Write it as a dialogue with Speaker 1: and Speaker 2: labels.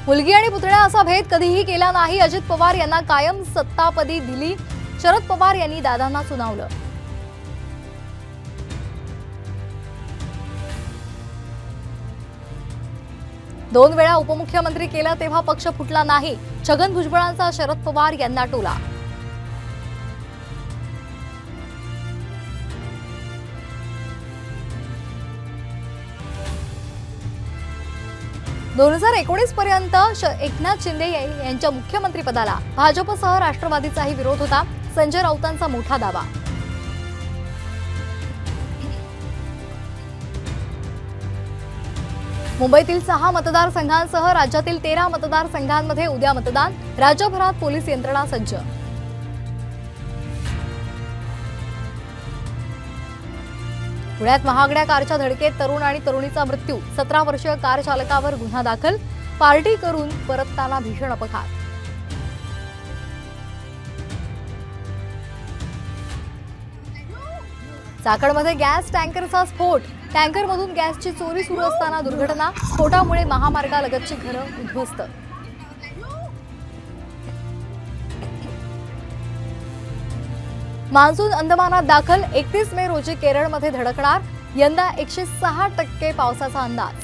Speaker 1: मुलगी आणि पुतण्या असा भेद कधीही केला नाही। अजित पवार यांना कायम सत्तापदी दिली। शरद पवार यांनी दादांना सुनावलं। दोन वेळा उपमुख्यमंत्री केला तेव्हा पक्ष फुटला नाही। छगन भुजबळांचा शरद पवार यांना टोला। दोन 2019 पर्यंत एकनाथ शिंदे यांच्या मुख्यमंत्रीपदाला भाजपसह राष्ट्रवादीचाही विरोध होता। संजय राऊतांचा मोठा दावा। मुंबईतील 6 मतदारसंघांसह राज्यातील 13 मतदारसंघांमध्ये उद्या मतदान। राज्यभरात पोलीस यंत्रणा सज्ज। पुण्यात महागड्या कारच्या धडकेत तरुण आणि तरुणीचा मृत्यू। 17 वर्षीय कार चालकावर गुन्हा दाखल। पार्टी करून परतताना भीषण अपघात। चाकणमध्ये गॅस टँकरचा स्फोट। टँकरमधून गॅसची चोरी सुरू असताना दुर्घटना। स्फोटामुळे महामार्गालगतची घरं उद्ध्वस्त। मान्सून अंदमानात दाखल। 31 मे रोजी केरळमध्ये धडकणार। यंदा 106% पावसाचा अंदाज।